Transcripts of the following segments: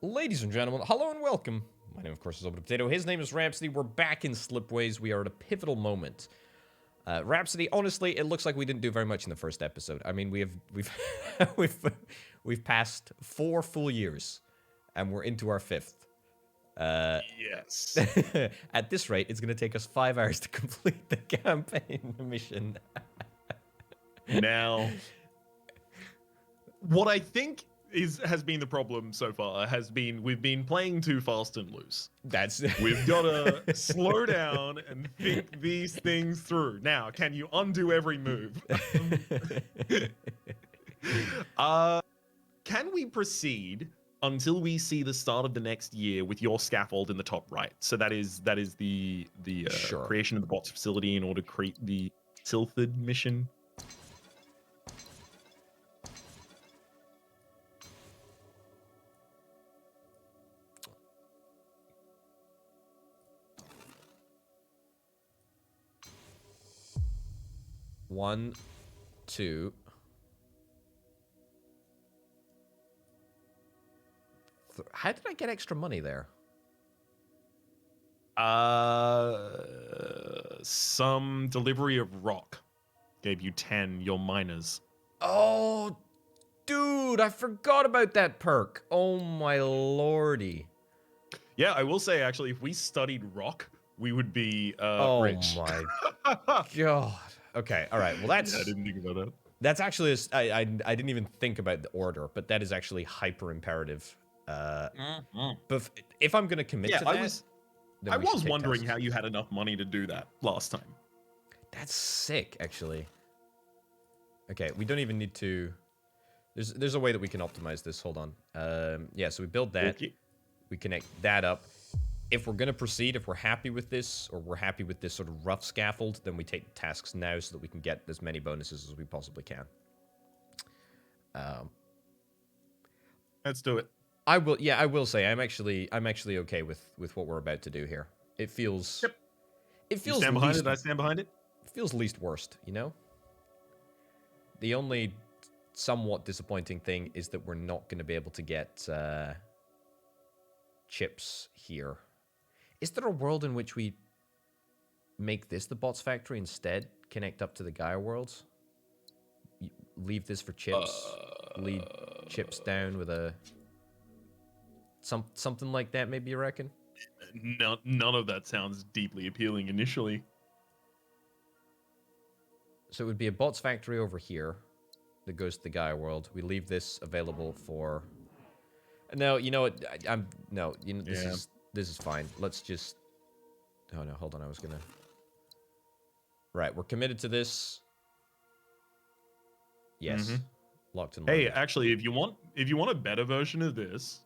Ladies and gentlemen, hello and welcome. My name, of course, is Orbital Potato. His name is Rhapsody. We're back in Slipways. We are at a pivotal moment. Rhapsody, honestly, it looks like we didn't do very much in the first episode. I mean, we've we've passed 4 full years, and we're into our 5th. Yes. At this rate, it's going to take us 5 hours to complete the campaign mission. Now, what I think has been the problem so far has been we've been playing too fast and loose. We've got to slow down and think these things through. Now, can you undo every move? Can we proceed until we see the start of the next year with your scaffold in the top right? So that is the Sure. creation of the bots facility in order to create the Tilthid mission. One, two. How did I get extra money there? Some delivery of rock gave you 10, your miners. Oh, dude, I forgot about that perk. Oh my lordy. Yeah, I will say, actually, if we studied rock, we would be rich. Oh my god. Okay, all right. Well, that's... Yeah, I didn't think about that. That's actually... I didn't even think about the order, but that is actually hyper imperative. But if I'm going to commit to that... I was wondering how you had enough money to do that last time. That's sick, actually. Okay, we don't even need to... There's a way that we can optimize this. Hold on. Yeah, so we build that. Okay. We connect that up. If we're going to proceed, if we're happy with this, or we're happy with this sort of rough scaffold, then we take tasks now so that we can get as many bonuses as we possibly can. Let's do it. I will say I'm actually okay with what we're about to do here. It feels... Yep. It feels... You stand behind it, I stand behind it. It feels least worst, you know? The only somewhat disappointing thing is that we're not going to be able to get chips here. Is there a world in which we make this the bots factory instead? Connect up to the Gaia worlds? Leave this for chips? Lead chips down with a... Something like that, maybe, you reckon? No, none of that sounds deeply appealing initially. So it would be a bots factory over here that goes to the Gaia world. We leave this available for... No, you know what? No, you know, this is fine. Let's just... Oh no, hold on. I was gonna... Right, we're committed to this. Yes, locked and loaded. Hey, actually, if you want a better version of this,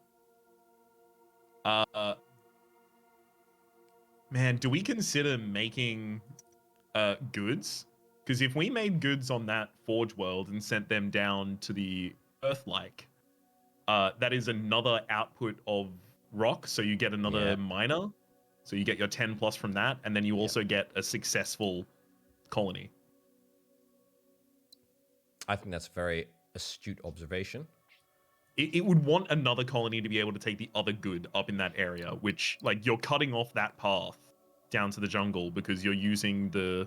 man, do we consider making goods? Because if we made goods on that Forge world and sent them down to the Earth-like, that is another output of rock, so you get another miner. So you get your 10 plus from that, and then you also get a successful colony. I think that's a very astute observation. It would want another colony to be able to take the other good up in that area, which, like, you're cutting off that path down to the jungle because you're using the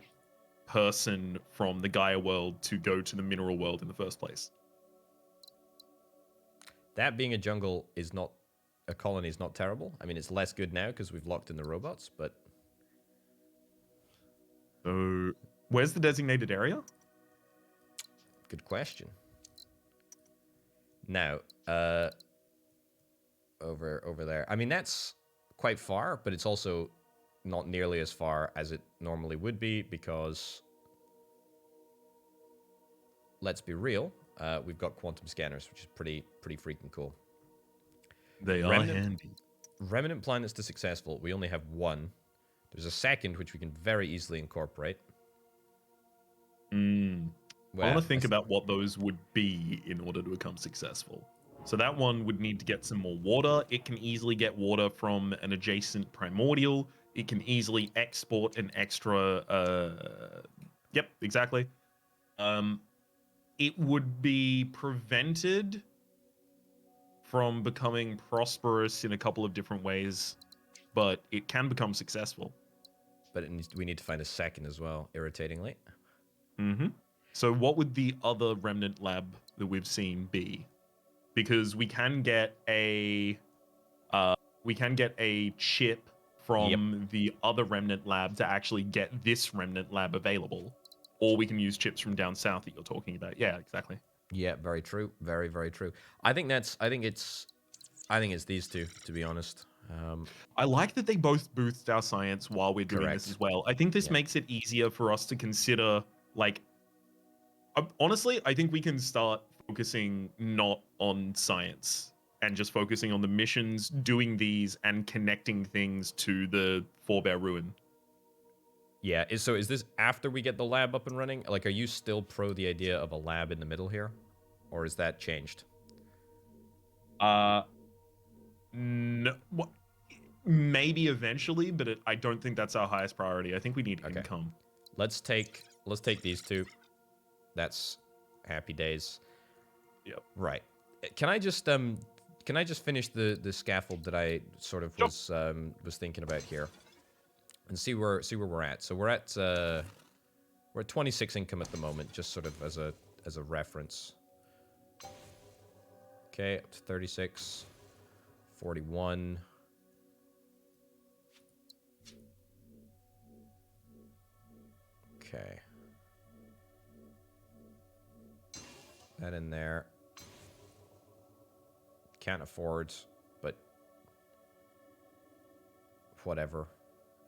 person from the Gaia world to go to the mineral world in the first place. That being a jungle is not... A colony is not terrible. I mean, it's less good now because we've locked in the robots, but... So, where's the designated area? Good question. Now, over there. I mean, that's quite far, but it's also not nearly as far as it normally would be because... Let's be real. We've got quantum scanners, which is pretty freaking cool. They are handy. Remnant planets to successful. We only have one. There's a second, which we can very easily incorporate. I want to think about what those would be in order to become successful. So that one would need to get some more water. It can easily get water from an adjacent primordial. It can easily export an extra... Yep, exactly. It would be prevented from becoming prosperous in a couple of different ways, but it can become successful. But we need to find a second as well, irritatingly. Mm-hmm. So what would the other remnant lab that we've seen be? Because we can get a chip from the other remnant lab to actually get this remnant lab available, or we can use chips from down south that you're talking about. Yeah, exactly. Yeah, very true. Very, very true. I think it's these two, to be honest. I like that they both boost our science while we're doing this Correct. as well. I think this Yeah. makes it easier for us to consider, like, honestly, I think we can start focusing not on science and just focusing on the missions, doing these, and connecting things to the Forebear Ruin. Yeah, so is this after we get the lab up and running? Like, are you still pro the idea of a lab in the middle here? Or is that changed? No, maybe eventually, but I don't think that's our highest priority. I think we need Okay. income. Let's take these two. That's happy days. Yep. Right. Can I just finish the scaffold that I sort of was thinking about here, and see where we're at. So we're at 26 income at the moment, just sort of as a reference. Okay, up to 36, 41. Okay. That in there. Can't afford, but whatever.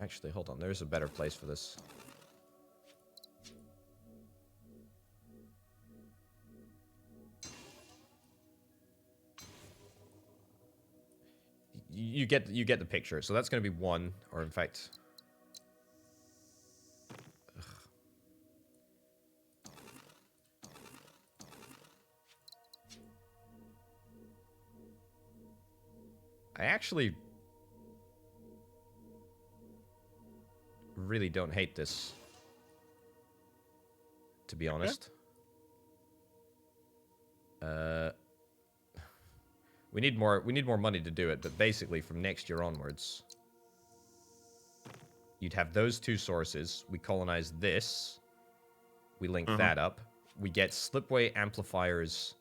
Actually, hold on. There's a better place for this. You get the picture. So that's going to be one, or in fact, I actually really don't hate this, to be honest. We need more money to do it, but basically from next year onwards, you'd have those two sources. We colonize this. We link that up. We get slipway amplifiers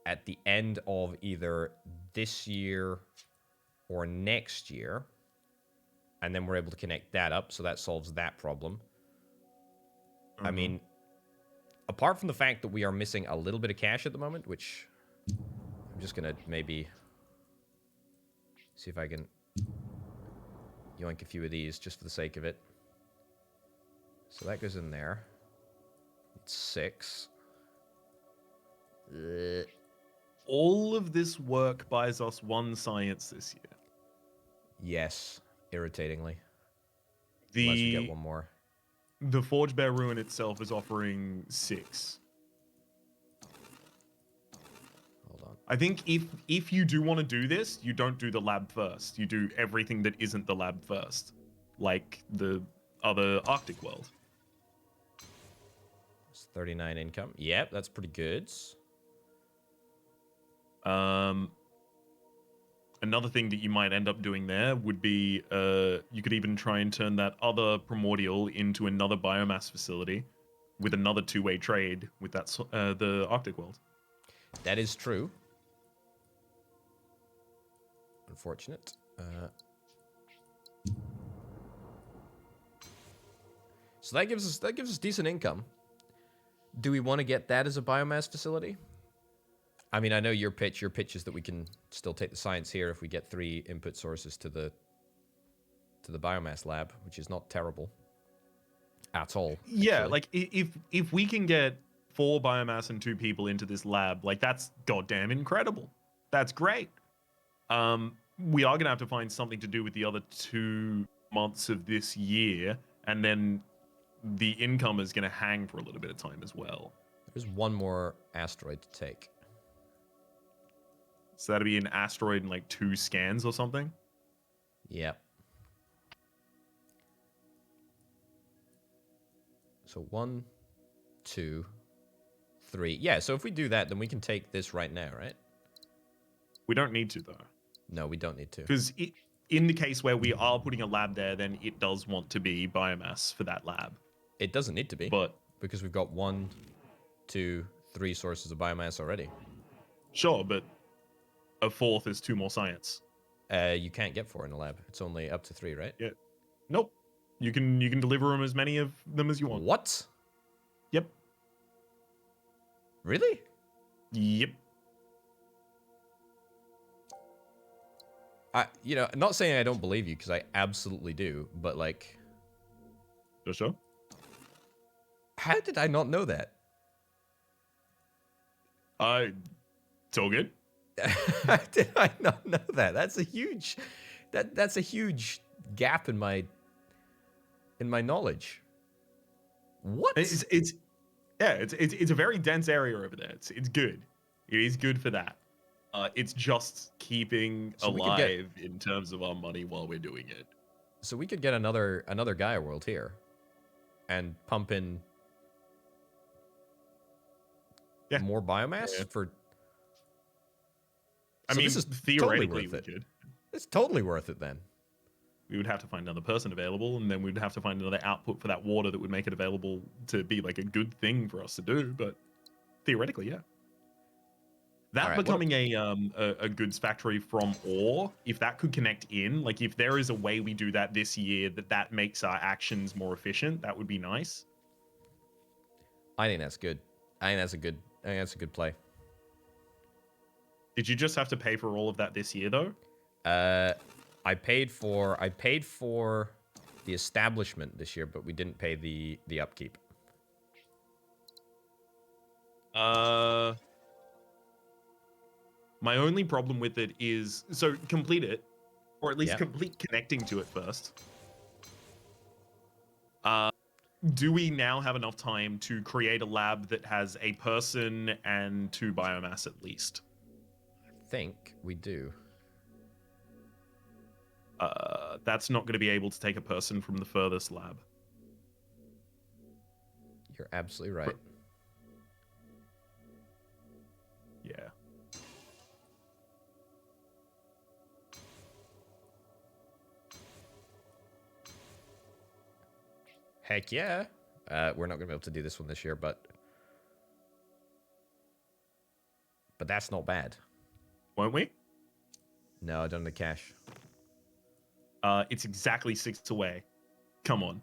at the end of either this year or next year. And then we're able to connect that up, so that solves that problem. I mean, apart from the fact that we are missing a little bit of cash at the moment, which I'm just going to maybe see if I can yoink a few of these just for the sake of it. So that goes in there. It's 6. All of this work buys us 1 science this year. Yes, irritatingly. Unless we get one more. The Forge Bear Ruin itself is offering 6. Hold on. I think if you do want to do this, you don't do the lab first. You do everything that isn't the lab first, like the other Arctic world. It's 39 income. Yep, that's pretty good. Another thing that you might end up doing there would be you could even try and turn that other primordial into another biomass facility with another 2-way trade with that the Arctic world. That is true. Unfortunate. So that gives us decent income. Do we want to get that as a biomass facility? I mean, I know your pitch is that we can still take the science here if we get 3 input sources to the biomass lab, which is not terrible at all. Yeah, actually. like if we can get 4 biomass and 2 people into this lab, like that's goddamn incredible. That's great. We are gonna have to find something to do with the other 2 months of this year, and then the income is gonna hang for a little bit of time as well. There's one more asteroid to take. So that'd be an asteroid in like 2 scans or something. Yep. So 1, 2, 3. Yeah, so if we do that, then we can take this right now, right? We don't need to, though. No, we don't need to. Because in the case where we are putting a lab there, then it does want to be biomass for that lab. It doesn't need to be. But because we've got 1, 2, 3 sources of biomass already. Sure, but a 4th is 2 more science. You can't get 4 in a lab. It's only up to 3, right? Yeah. Nope. You can deliver them as many of them as you want. What? Yep. Really? Yep. I'm not saying I don't believe you, because I absolutely do, but like... Sure. How did I not know that? It's all good. How did I not know that? That's a huge... That's a huge gap in my knowledge. What? It's a very dense area over there. It's good. It is good for that. It's just keeping alive in terms of our money while we're doing it. So we could get another Gaia world here, and pump in more biomass for. I mean, this is theoretically totally worth we could. It's totally worth it then. We would have to find another person available, and then we'd have to find another output for that water that would make it available to be like a good thing for us to do. But theoretically, yeah. That becoming a goods factory from ore, if that could connect in, like if there is a way we do that this year that makes our actions more efficient, that would be nice. I think that's good. I think that's a good play. Did you just have to pay for all of that this year though? I paid for the establishment this year, but we didn't pay the upkeep. My only problem with it is, so complete it, or at least complete connecting to it first. Do we now have enough time to create a lab that has a person and 2 biomass at least? I think we do. That's not going to be able to take a person from the furthest lab. You're absolutely right. Yeah. Heck yeah. We're not going to be able to do this one this year, but that's not bad. Won't we? No, I don't have the cash. It's exactly 6 away. Come on.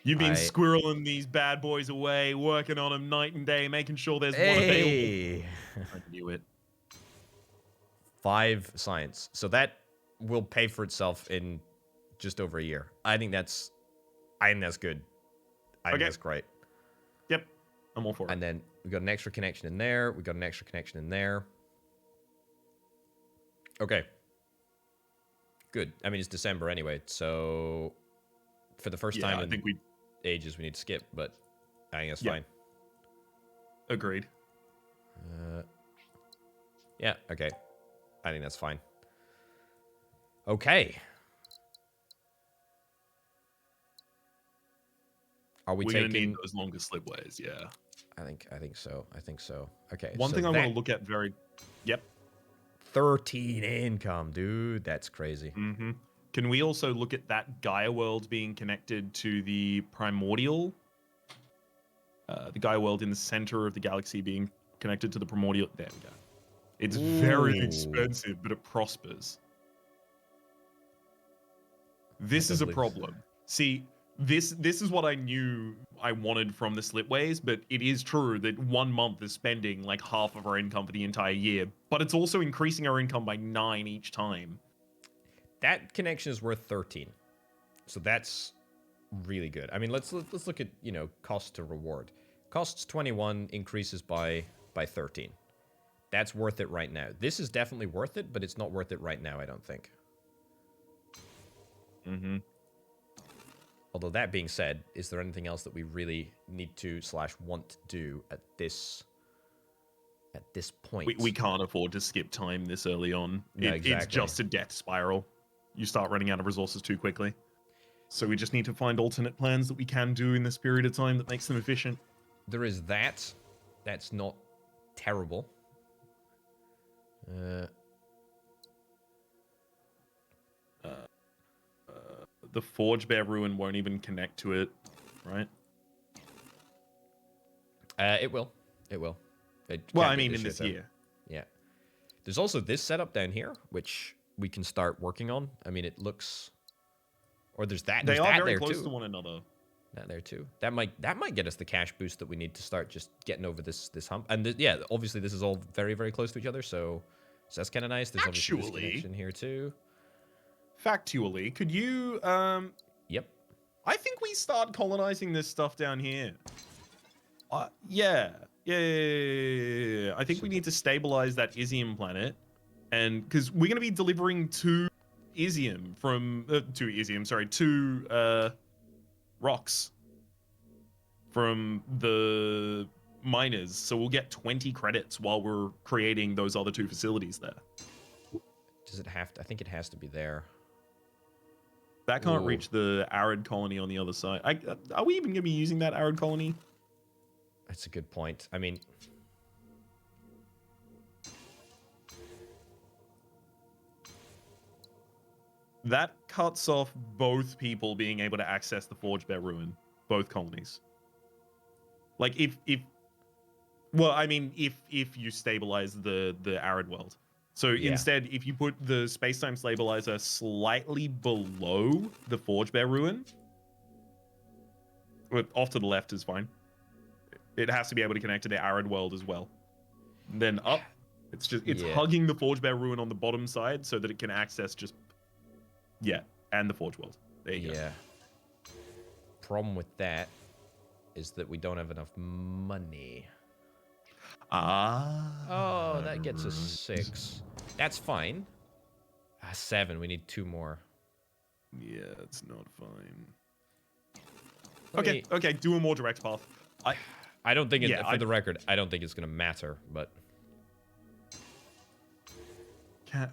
You've been squirreling these bad boys away, working on them night and day, making sure there's one available. I knew it. 5 science. So that will pay for itself in just over a year. I think that's good. I think that's great. Yep. I'm all for it. And then we got an extra connection in there. We got an extra connection in there. Okay. Good. I mean, it's December anyway, so for the first time in ages, we need to skip, but I think that's fine. Agreed. Yeah, okay. I think that's fine. Okay. Are we taking... gonna need those longer slipways, yeah. I think so. Okay. One thing I want to look at very... Yep. 13 income, dude. That's crazy. Mm-hmm. Can we also look at that Gaia world being connected to the primordial? The Gaia world in the center of the galaxy being connected to the primordial... There we go. It's very expensive, but it prospers. This is a problem. See... This is what I knew I wanted from the Slipways, but it is true that 1 month is spending like half of our income for the entire year, but it's also increasing our income by 9 each time. That connection is worth 13. So that's really good. I mean, let's look at, cost to reward. Costs 21, increases by 13. That's worth it right now. This is definitely worth it, but it's not worth it right now, I don't think. Mm-hmm. Although that being said, is there anything else that we really need to / want to do at this point? We can't afford to skip time this early on. No, exactly. It's just a death spiral. You start running out of resources too quickly. So we just need to find alternate plans that we can do in this period of time that makes them efficient. There is that. That's not terrible. the Forge Bear Ruin won't even connect to it, right? It will. It will. Well, can't I be mean, in this though. year. Yeah. There's also this setup down here, which we can start working on. I mean, it looks... Or there's that. They There's are that very there close too. to one another. That there too. That might get us the cash boost that we need to start just getting over this hump. And yeah, obviously this is all very, very close to each other, so that's kind of nice. There's obviously this connection here too. Factually, could you Yep. I think we start colonizing this stuff down here. Yeah. I think we need to stabilize that Isium planet, and because we're going to be delivering two rocks from the miners, so we'll get 20 credits while we're creating those other two facilities there. Does it have to? I think it has to be there. That can't reach the arid colony on the other side. Are we even going to be using that arid colony? That's a good point. I mean... That cuts off both people being able to access the Forge Bear Ruin. Both colonies. Like, if you stabilize the arid world. So instead, if you put the space-time stabilizer slightly below the Forge Bear Ruin, off to the left is fine. It has to be able to connect to the arid world as well. And then up, it's hugging the Forge Bear Ruin on the bottom side so that it can access and the Forge world. There you go. Problem with that is that we don't have enough money. Oh, that gets us 6. That's fine. 7. We need 2 more. Yeah, it's not fine. Okay. Do a more direct path. I don't think for the record, I don't think it's gonna matter, but... Can't...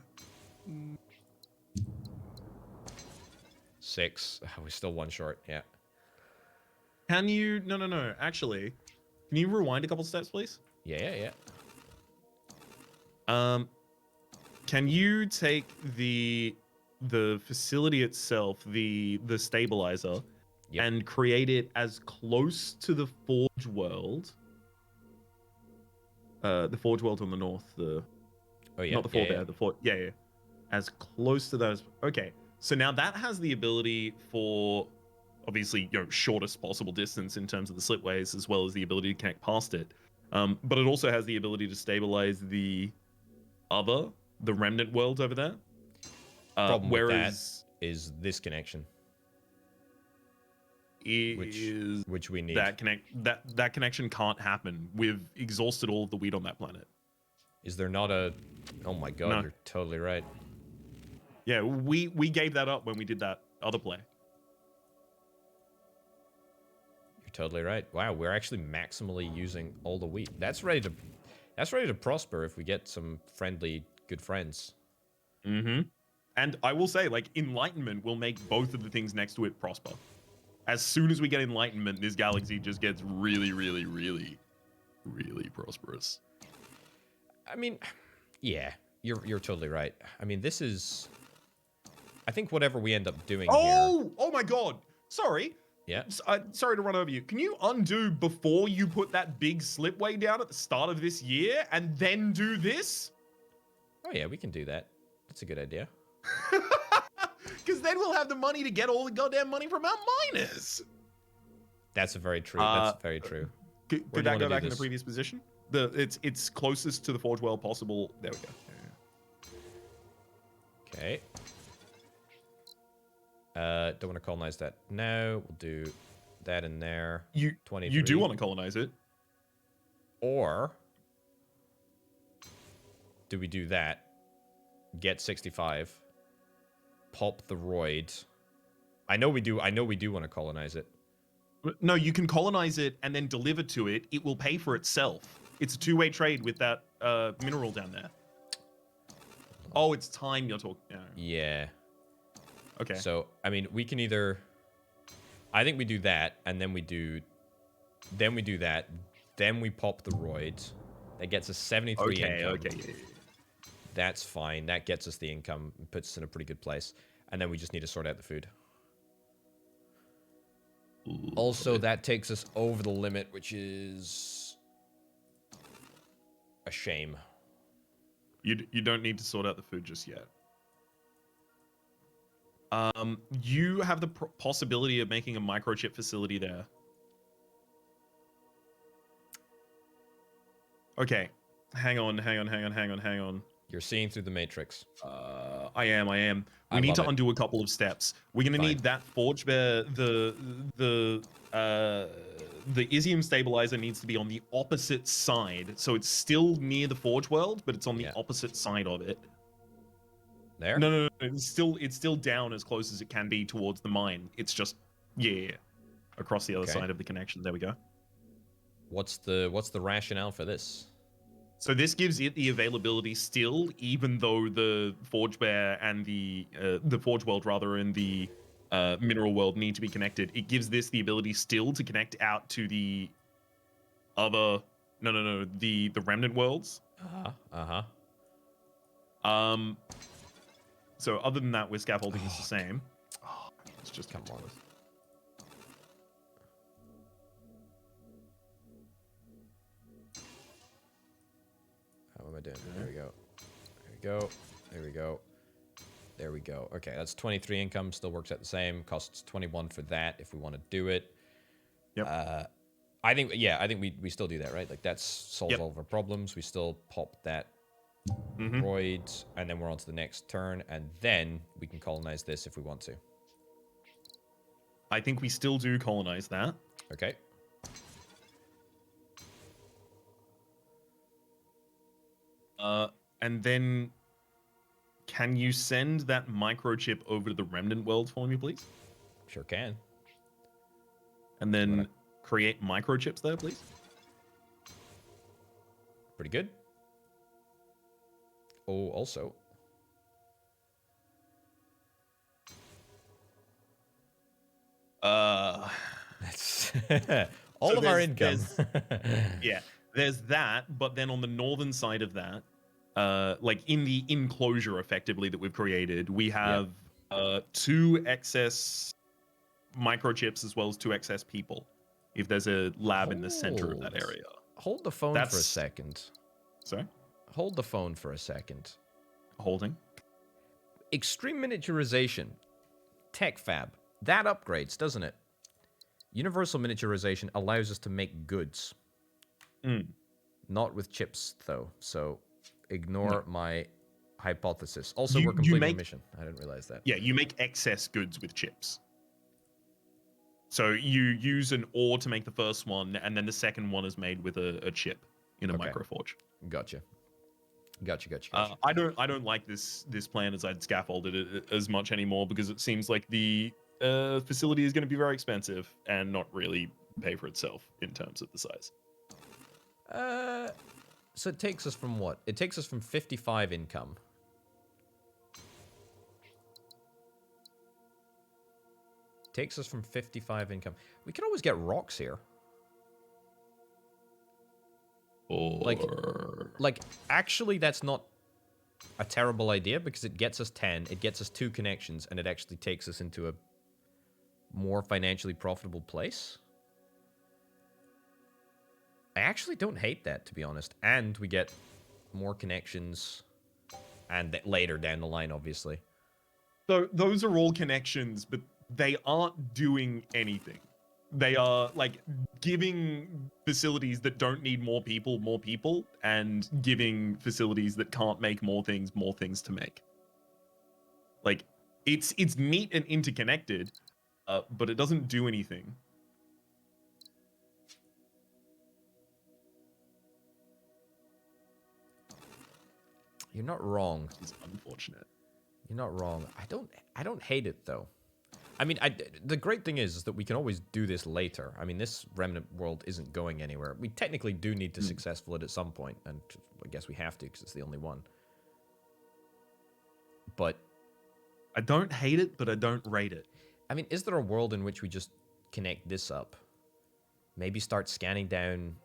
6. We're still 1 short, yeah. Can you... No. Actually, can you rewind a couple steps, please? Yeah. Can you take the facility itself, the stabilizer, and create it as close to the Forge world? The Forge world on the north. Not the Forge Bear. The Forge. Yeah. As close to those. Okay. So now that has the ability for, obviously, shortest possible distance in terms of the Slipways, as well as the ability to connect past it. But it also has the ability to stabilize the remnant world over there. Problem with that is this connection, which we need. That connection can't happen. We've exhausted all of the wheat on that planet. Is there not a... Oh my god, You're totally right. Yeah, we gave that up when we did that other play. You're totally right. Wow, we're actually maximally using all the wheat. That's ready to prosper if we get some friendly, good friends. Mm-hmm. And I will say, like, enlightenment will make both of the things next to it prosper. As soon as we get enlightenment, this galaxy just gets really, really, really, really prosperous. I mean, yeah, you're totally right. I mean, this is... I think whatever we end up doing here... Oh my god! Sorry. Yeah? Sorry to run over you. Can you undo before you put that big slipway down at the start of this year and then do this? Oh yeah, we can do that. That's a good idea. Because then we'll have the money to get all the goddamn money from our miners. That's very true. That's very true. Could that go back in the previous position? It's closest to the Forge world possible. There we go. Okay. Don't want to colonize that now. We'll do that in there. 23. You do want to colonize it. Or do we do that? Get 65. Pulp the roid. I know we do want to colonize it. No, you can colonize it and then deliver to it. It will pay for itself. It's a two-way trade with that mineral down there. Oh, it's time you're talking. Yeah. Okay. So, I mean, we can either... I think we do that, and then we do... Then we do that. Then we pop the roid. That gets us 73 income. Okay. That's fine. That gets us the income and puts us in a pretty good place. And then we just need to sort out the food. Also, that takes us over the limit, which is a shame. You don't need to sort out the food just yet. You have the possibility of making a microchip facility there. Okay, hang on. You're seeing through the matrix. I am. We I need love to it. undo a couple of steps. We're gonna Fine. need that forge bear. The Isium stabilizer needs to be on the opposite side, so it's still near the forge world, but it's on the opposite side of it. There? No. It's still down as close as it can be towards the mine. It's just across the other side of the connection. There we go. What's the rationale for this? So this gives it the availability still, even though the Forge Bear and the Forge World rather and the Mineral World need to be connected. It gives this the ability still to connect out to the other the Remnant Worlds. So other than that, we're scaffolding is the same. Oh, it's just come on. How am I doing? There we go. There we go. Okay, that's 23 income. Still works out the same. Costs 21 for that if we want to do it. Yep. I think we still do that, right? Like that solves all of our problems. We still pop that droid, and then we're on to the next turn, and then we can colonize this if we want to. I think we still do colonize that. Okay. And then can you send that microchip over to the Remnant World for me, please? Sure can. And then create microchips there, please. Pretty good. Oh, also. That's all of our income. There's that, but then on the northern side of that, like in the enclosure effectively that we've created, we have 2 excess microchips as well as 2 excess people. If there's a lab in the center of that area. Hold the phone for a second. Sorry? Hold the phone for a second. Holding. Extreme miniaturization. Tech fab. That upgrades, doesn't it? Universal miniaturization allows us to make goods. Not with chips, though. So ignore my hypothesis. Also, we're completing a mission. I didn't realize that. Yeah, you make excess goods with chips. So you use an ore to make the first one, and then the second one is made with a chip in a microforge. Gotcha. I don't like this plan as I'd scaffolded it as much anymore, because it seems like the facility is going to be very expensive and not really pay for itself in terms of the size. So it takes us from what? It takes us from 55 income. Takes us from 55 income. We could always get rocks here. Like, actually, that's not a terrible idea, because it gets us 10, it gets us 2 connections, and it actually takes us into a more financially profitable place. I actually don't hate that, to be honest. And we get more connections, and later down the line, obviously. So those are all connections, but they aren't doing anything. They are like giving facilities that don't need more people, and giving facilities that can't make more things to make. Like it's neat and interconnected, but it doesn't do anything. You're not wrong. It's unfortunate. You're not wrong. I don't hate it, though. I mean, the great thing is that we can always do this later. I mean, this Remnant World isn't going anywhere. We technically do need to successful it at some point, and I guess we have to, because it's the only one. But I don't hate it, but I don't rate it. I mean, is there a world in which we just connect this up? Maybe start scanning down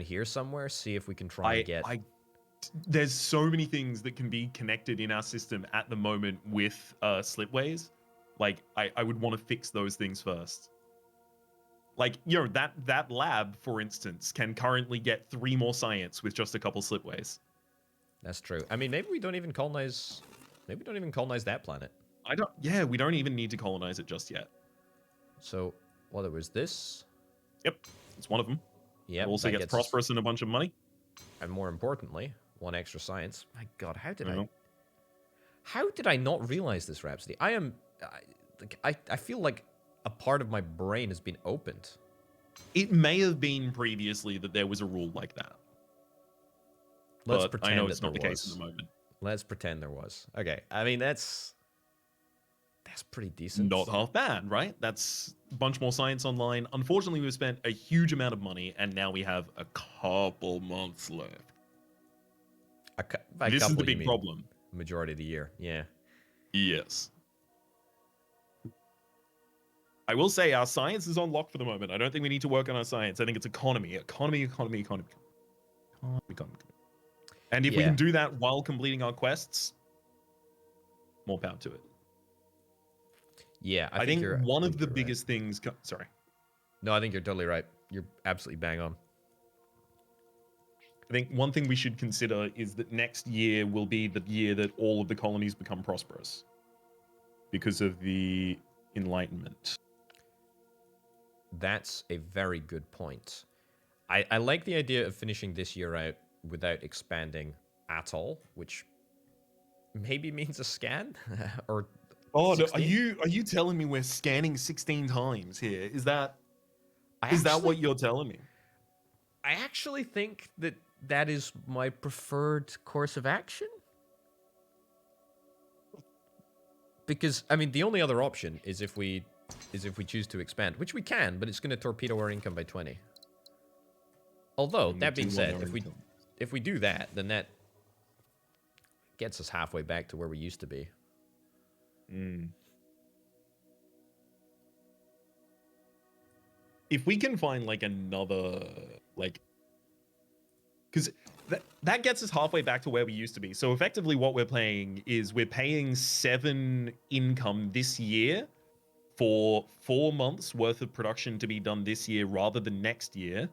here somewhere, see if we can try and get... There's so many things that can be connected in our system at the moment with Slipways. Like, I would want to fix those things first. Like, you know, that lab, for instance, can currently get 3 more science with just a couple slipways. That's true. I mean, maybe we don't even colonize that planet. Yeah, we don't even need to colonize it just yet. So, well, there was this. Yep, it's one of them. Yep, It also gets prosperous and a bunch of money. And more importantly, 1 extra science. My God, how did Well, I not realize this, Rhapsody? I feel like a part of my brain has been opened. it may have been previously that there was a rule like that. Let's But pretend I know that it's not the there case was. at the moment. Let's pretend there was. Okay, I mean that's pretty decent. Not half bad, right? That's a bunch more science online. Unfortunately, we've spent a huge amount of money, and now we have a couple months left. This is the big problem. Majority of the year, yeah. Yes. I will say our science is on lock for the moment. I don't think we need to work on our science. I think it's economy. And if we can do that while completing our quests, more power to it. Yeah, I think one of the biggest things... Sorry. No, I think you're totally right. You're absolutely bang on. I think one thing we should consider is that next year will be the year that all of the colonies become prosperous because of the Enlightenment. That's a very good point. I like the idea of finishing this year out without expanding at all, which maybe means a scan or... Oh, no, are you telling me we're scanning 16 times here? Is that what you're telling me? I actually think that is my preferred course of action. Because I mean, the only other option is if we choose to expand, which we can, but it's going to torpedo our income by 20. Although that being said, if we do that, then that gets us halfway back to where we used to be. If we can find like another because that gets us halfway back to where we used to be. So effectively what we're paying is we're paying 7 income this year for 4 months worth of production to be done this year rather than next year.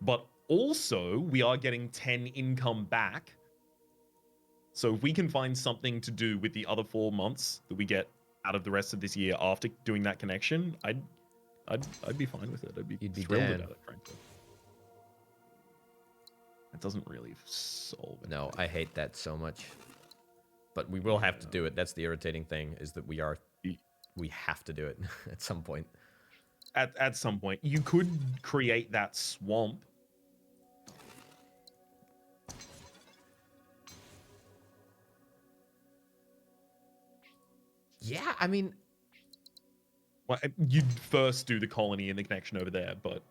But also we are getting 10 income back. So if we can find something to do with the other 4 months that we get out of the rest of this year after doing that connection, I'd be fine with it. You'd be thrilled about it, frankly. It doesn't really solve it. No, I hate that so much. But we will have to do it. That's the irritating thing, is that we have to do it at some point. At some point. You could create that swamp. Yeah, I mean... Well, you'd first do the colony and the connection over there, but...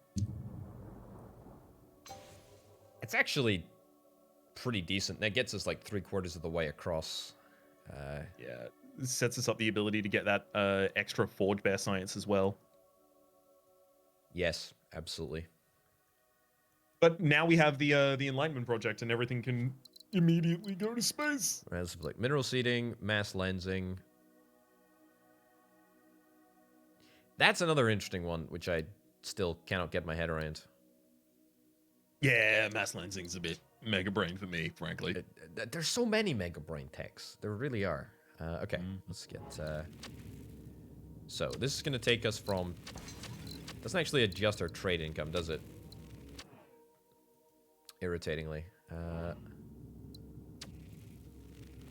It's actually pretty decent. That gets us like 3/4 of the way across. Yeah, it sets us up the ability to get that extra Forge Bear science as well. Yes, absolutely. But now we have the Enlightenment project, and everything can immediately go to space. Like mineral seeding, mass lensing. That's another interesting one, which I still cannot get my head around. Yeah, mass lensing's a bit mega brain for me, frankly. There's so many mega brain techs. There really are. Okay, let's get... So, this is going to take us from... Doesn't actually adjust our trade income, does it? Irritatingly.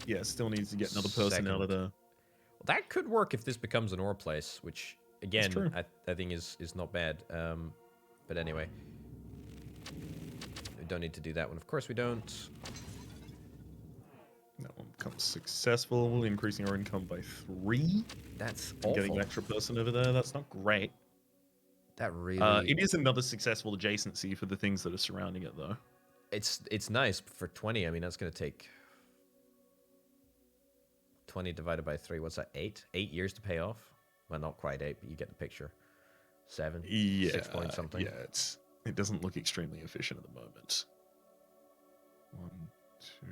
Yeah, still needs to get another person out of the... Well, that could work if this becomes an ore place, which, again, I think is not bad. But anyway... We don't need to do that one. Of course we don't. That one becomes successful, increasing our income by 3. That's awful. Getting an extra person over there, that's not great. That really... it is another successful adjacency for the things that are surrounding it, though. It's nice, but for 20, I mean, that's going to take... 20 divided by 3, what's that, 8? 8 years to pay off? Well, not quite 8, but you get the picture. 7? Yeah, 6 point something? Yeah, it doesn't look extremely efficient at the moment. 1, 2, 3.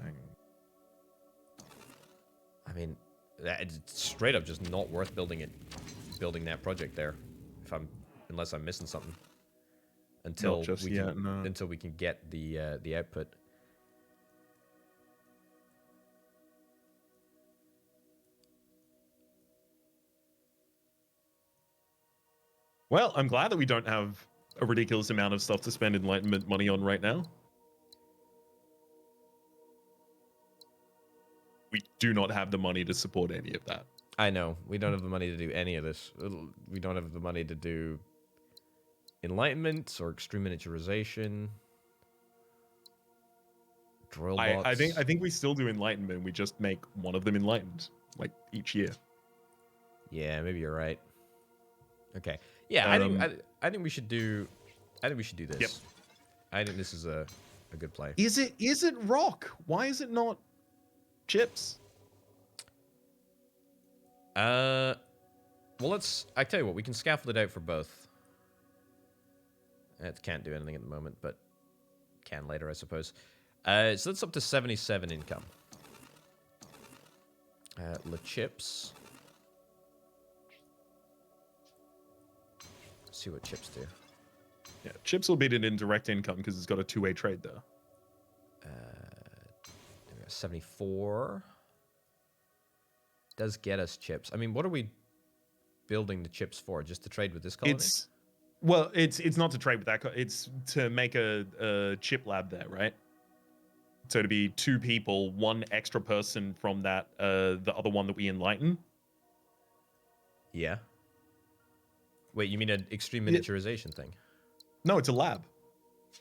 Hang on. I mean, it's straight up just not worth building that project there, unless I'm missing something. Until until we can get the output. Well, I'm glad that we don't have a ridiculous amount of stuff to spend enlightenment money on right now. We do not have the money to support any of that. I know. We don't have the money to do any of this. We don't have the money to do enlightenment or extreme miniaturization. Drill bots. I think we still do enlightenment. We just make one of them enlightened, like each year. Yeah, maybe you're right. Okay. Yeah, I think we should do this. Yep. I think this is a good play. Is it rock? Why is it not chips? Well, I tell you what, we can scaffold it out for both. It can't do anything at the moment, but can later, I suppose. So that's up to 77 income. The chips. Let's see what chips do. Yeah, chips will beat it in direct income because it's got a two-way trade there. 74 does get us chips. I mean, what are we building the chips for? Just to trade with this colony? It's not to trade with that. It's to make a chip lab there, right? So to be 2 people, 1 extra person from that, the other one that we enlighten. Yeah. Wait, you mean an extreme miniaturization thing? No, it's a lab.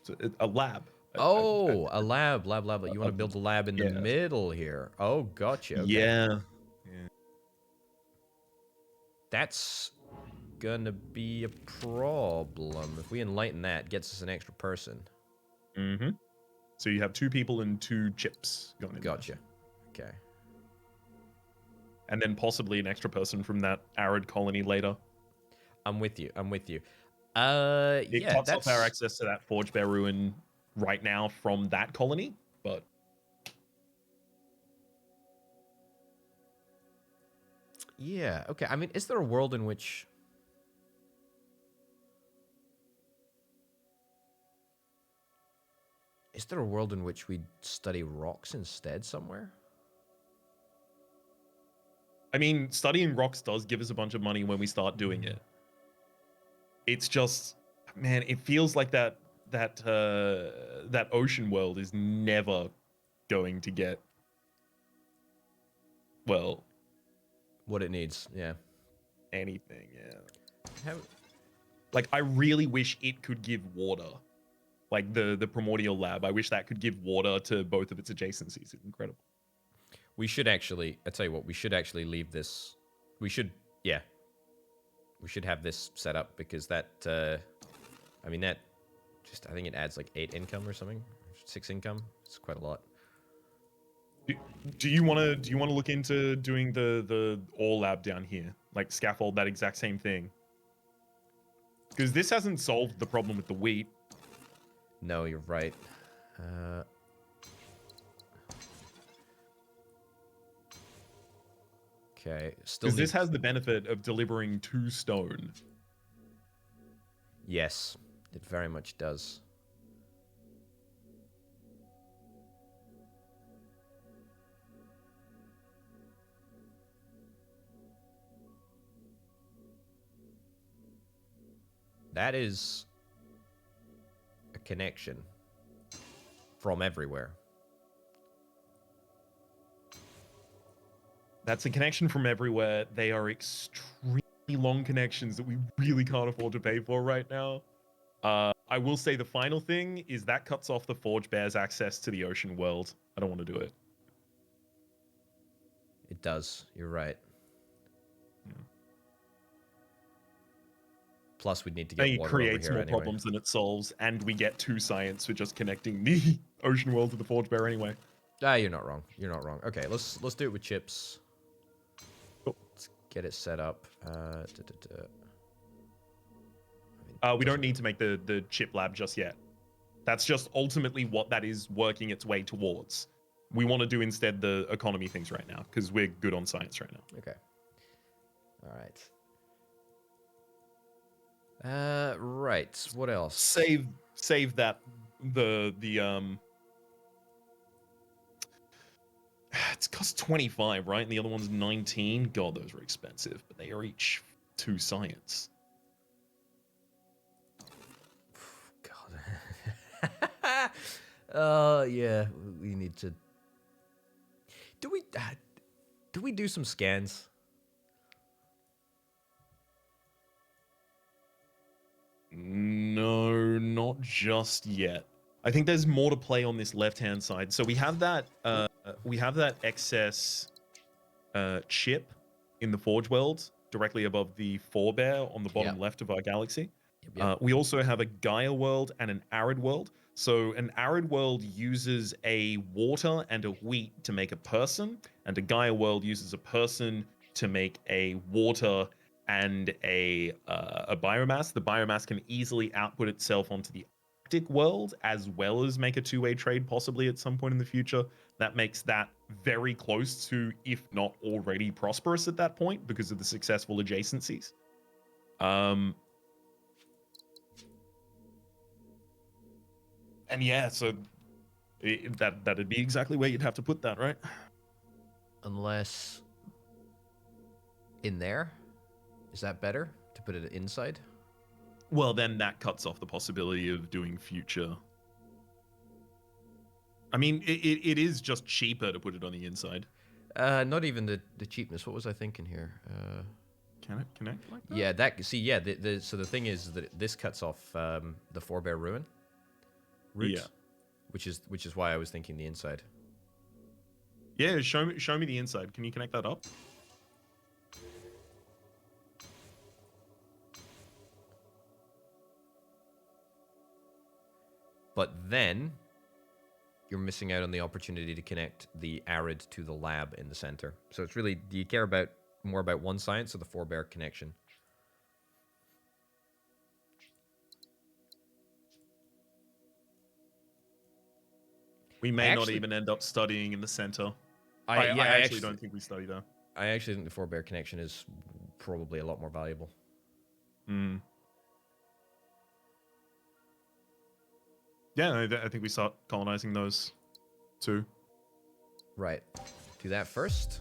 It's a lab. Oh, a lab. You want to build a lab in the middle here. Oh, gotcha. Okay. Yeah. That's gonna be a problem. If we enlighten that, gets us an extra person. Mm-hmm. So you have 2 people and 2 chips going in. Gotcha. There. Okay. And then possibly an extra person from that arid colony later. I'm with you. It cuts off our access to that Forge Bear ruin right now from that colony, but yeah, okay. I mean, is there a world in which we study rocks instead somewhere? I mean, studying rocks does give us a bunch of money when we start doing it. It's just, man, it feels like that ocean world is never going to get, well, what it needs. Yeah. Anything. Yeah. Like, I really wish it could give water. Like the primordial lab. I wish that could give water to both of its adjacencies. It's incredible. We should actually, I tell you what, we should actually leave this. We should have this set up because that, I mean, that just, I think it adds like 8 income or something, 6 income. It's quite a lot. Do you want to look into doing the ore lab down here, like scaffold that exact same thing? Because this hasn't solved the problem with the wheat. No, you're right. Okay, still. Because this has the benefit of delivering 2 stone. Yes, it very much does. That is a connection from everywhere. That's a connection from everywhere. They are extremely long connections that we really can't afford to pay for right now. I will say the final thing is that cuts off the Forge Bear's access to the ocean world. I don't want to do it. It does. You're right. Yeah. Plus, we'd need to get water over here. It creates more problems than it solves, and we get 2 science for just connecting the ocean world to the Forge Bear anyway. You're not wrong. You're not wrong. Okay, let's do it with chips. Cool. Let's get it set up. We don't need to make the chip lab just yet. That's just ultimately what that is working its way towards. We want to do instead the economy things right now because we're good on science right now. Okay. All right. Right. What else? Save that the it's cost 25, right? And the other one's 19. God, those are expensive, but they are each 2 science. God. Yeah. We need to. Do we do some scans? No, not just yet. I think there's more to play on this left-hand side. So we have that excess chip in the Forge world directly above the forebear on the bottom left of our galaxy. Yep. We also have a Gaia world and an arid world. So an arid world uses a water and a wheat to make a person, and a Gaia world uses a person to make a water and a biomass. The biomass can easily output itself onto the Arctic world, as well as make a two-way trade possibly at some point in the future. That makes that very close to, if not already prosperous at that point, because of the successful adjacencies. And yeah, so that'd be exactly where you'd have to put that, right? Unless in there, is that better to put it inside? Well, then that cuts off the possibility of doing future. I mean, it is just cheaper to put it on the inside. Not even the cheapness. What was I thinking here? Can it connect like that? Yeah, so the thing is that this cuts off the forebear ruin route. Yeah. Which is why I was thinking the inside. Yeah, show me the inside. Can you connect that up? But then you're missing out on the opportunity to connect the arid to the lab in the center. So it's really, do you care more about one science or the forebear connection? We may not even end up studying in the center. I actually don't think we study there. I actually think the forebear connection is probably a lot more valuable. Hmm. Yeah, I think we start colonizing those too. Right. Do that first.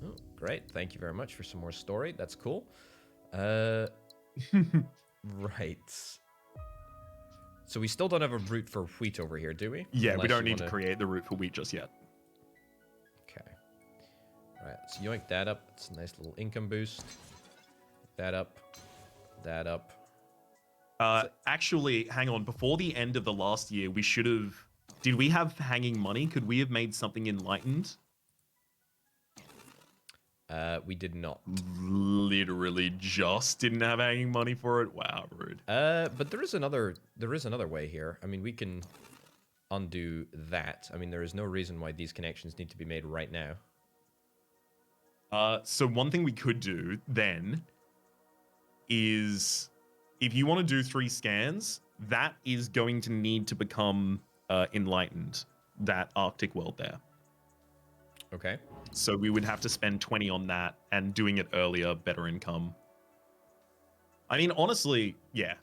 Oh, great. Thank you very much for some more story. That's cool. Right. So we still don't have a route for wheat over here, do we? Yeah, we don't need to create the route for wheat just yet. Okay. Right, let's yoink that up. It's a nice little income boost. That up. That up. Actually, hang on. Before the end of the last year, we should have... Did we have hanging money? Could we have made something enlightened? We did not. Literally just didn't have hanging money for it. Wow, rude. But there is another way here. I mean, we can undo that. I mean, there is no reason why these connections need to be made right now. So one thing we could do then is, if you want to do 3 scans, that is going to need to become enlightened, that Arctic world there. Okay. So we would have to spend 20 on that, and doing it earlier, better income. I mean, honestly, yeah.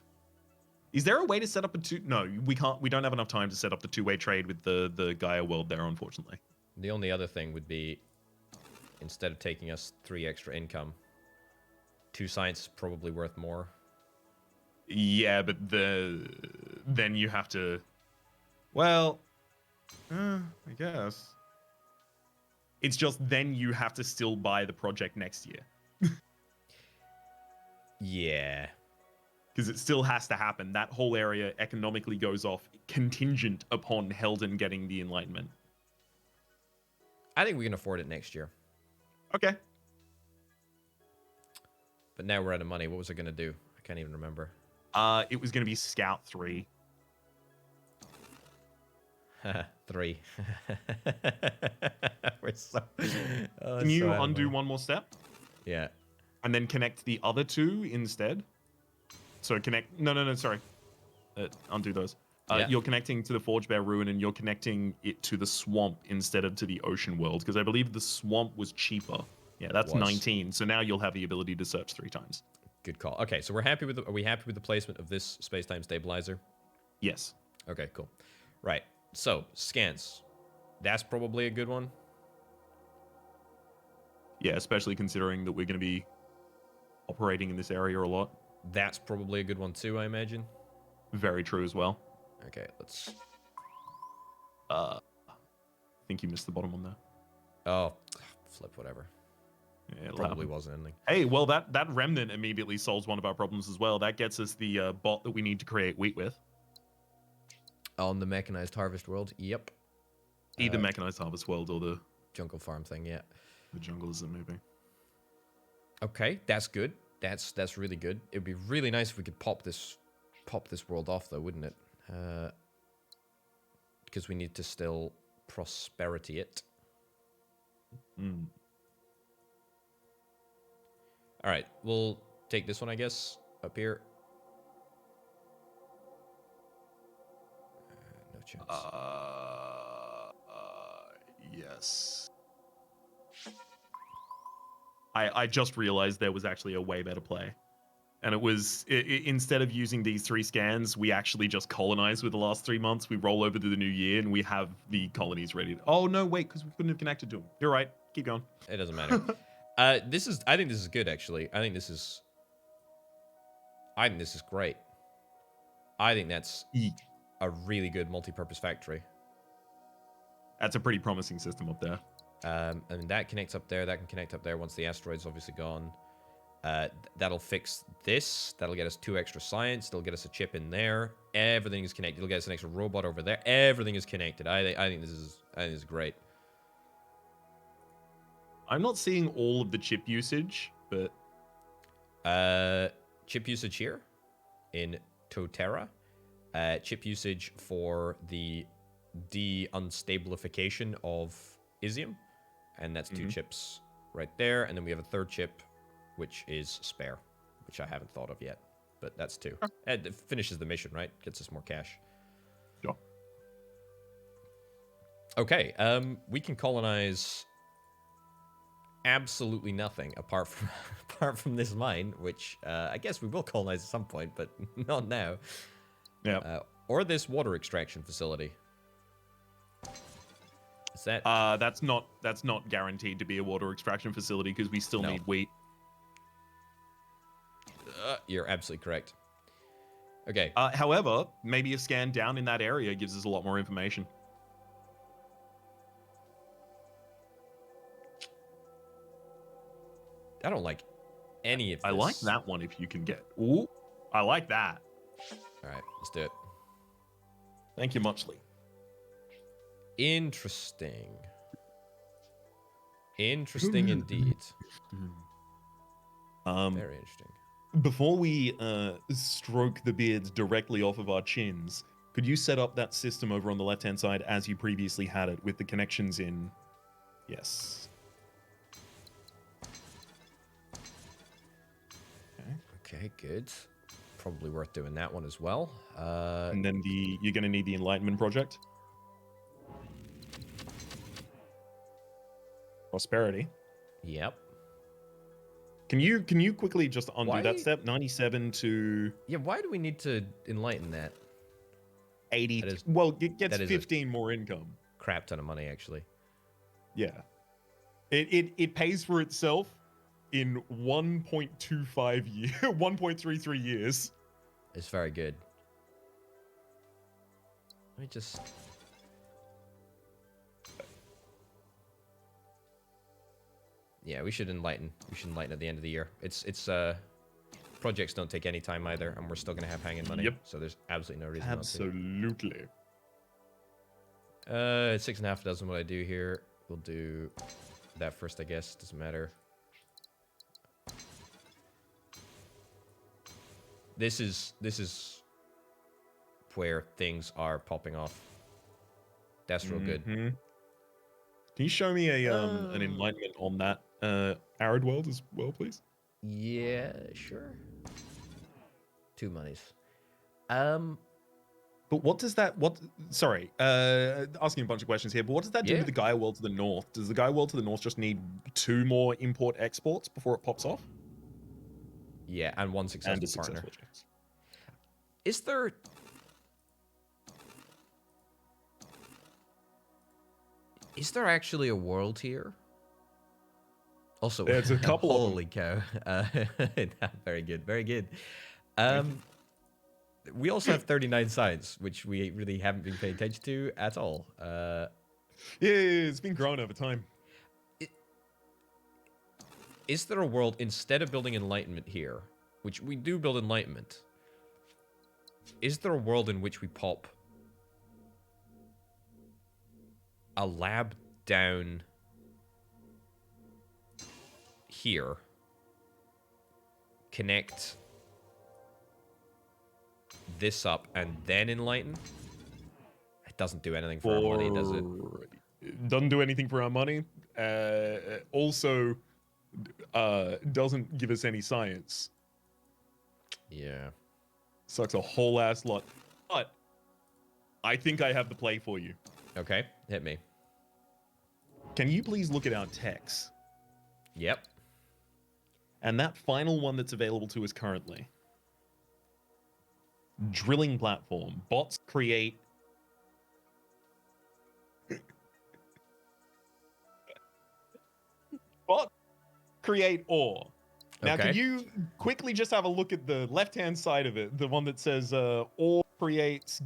Is there a way to set up a No, we can't. We don't have enough time to set up the two-way trade with the Gaia world there, unfortunately. The only other thing would be, instead of taking us 3 extra income, 2 science is probably worth more. Yeah, but then you have to... Well, I guess. It's just then you have to still buy the project next year. Yeah. Because it still has to happen. That whole area economically goes off contingent upon Helden getting the Enlightenment. I think we can afford it next year. Okay. But now we're out of money. What was I going to do? I can't even remember. It was going to be Scout 3. 3. We're so... Can you undo one more step? Yeah. And then connect the other 2 instead? So connect... No, sorry. Undo those. Yeah. You're connecting to the Forge Bear Ruin, and you're connecting it to the swamp instead of to the ocean world, because I believe the swamp was cheaper. Yeah, that's 19. So now you'll have the ability to search 3 times. Good call. Okay, so we're happy with. Are we happy with the placement of this space-time stabilizer? Yes. Okay, cool. Right. So scans. That's probably a good one. Yeah, especially considering that we're going to be operating in this area a lot. That's probably a good one too, I imagine. Very true as well. Okay, let's. I think you missed the bottom one there. Oh, flip, whatever. Yeah, Probably wasn't anything. Hey, well, that remnant immediately solves one of our problems as well. That gets us the bot that we need to create wheat with. On the mechanized harvest world, yep. Either mechanized harvest world or the jungle farm thing, yeah. The jungle is it maybe. Okay, that's good. That's really good. It'd be really nice if we could pop this world off, though, wouldn't it? Because we need to still prosperity it. All right, we'll take this one, I guess, up here. No chance. Yes. I just realized there was actually a way better play. And it was, instead of using these 3 scans, we actually just colonize with the last 3 months. We roll over to the new year and we have the colonies ready. Oh, no, wait, because we couldn't have connected to them. You're right. Keep going. It doesn't matter. I think this is good, actually. I think this is great. I think that's a really good multi-purpose factory. That's a pretty promising system up there. And that connects up there. That can connect up there once the asteroid's obviously gone. That'll fix this. That'll get us 2 extra science. That'll get us a chip in there. Everything is connected. It'll get us an extra robot over there. Everything is connected. I think this is great. I'm not seeing all of the chip usage, but chip usage here in Totera. Chip usage for the de-unstabilification of Isium, and that's 2 chips right there. And then we have a 3rd chip, which is spare, which I haven't thought of yet, but that's 2. It finishes the mission, right? Gets us more cash. Sure. Okay, we can colonize absolutely nothing apart from this mine, which I guess we will colonize at some point, but not now. Yeah. Or this water extraction facility. Is that? That's not guaranteed to be a water extraction facility because we still need wheat. You're absolutely correct. Okay. However, maybe a scan down in that area gives us a lot more information. I don't like any of this. I like that one if you can get. Ooh, I like that. All right, let's do it. Thank you muchly. Interesting. Interesting indeed. Very interesting. Before we stroke the beards directly off of our chins, could you set up that system over on the left-hand side as you previously had it with the connections in? Yes. Okay, good. Probably worth doing that one as well. And then you're going to need the Enlightenment Project. Prosperity. Yep. Can you quickly just undo that step? 97 to... Yeah, why do we need to enlighten that? 80. Well, it gets 15 more income. Crap ton of money, actually. Yeah. It pays for itself in 1.25 years, 1.33 years. It's very good. Let me just... Yeah, we should enlighten. We should enlighten at the end of the year. Projects don't take any time either, and we're still gonna have hanging money. Yep. So there's absolutely no reason Absolutely. not to. 6.5 dozen what I do here. We'll do that first, I guess. Doesn't matter. This is where things are popping off. That's real good. Can you show me an enlightenment on that arid world as well, please? Yeah, sure. 2 monies. But what does that? What? Sorry, asking a bunch of questions here. But what does that do Yeah. to the Gaia world to the north? Does the Gaia world to the north just need 2 more import exports before it pops off? Yeah, and one And successful a partner. successful checks. Is there... Is there actually a world here? Also, There's a couple of them. holy cow. Very good, very good. We also have 39 science, which we really haven't been paying attention to at all. Yeah, it's been growing over time. Is there a world, instead of building enlightenment here, which we do build enlightenment, is there a world in which we pop a lab down here, connect this up, and then enlighten? It doesn't do anything for our money, does it? Doesn't do anything for our money. Also, doesn't give us any science. Yeah. Sucks a whole ass lot. But I think I have the play for you. Okay, hit me. Can you please look at our techs? Yep. And that final one that's available to us currently. Drilling platform. Bots create... Bots create ore. Now, Okay. can you quickly just have a look at the left-hand side of it? The one that says ore creates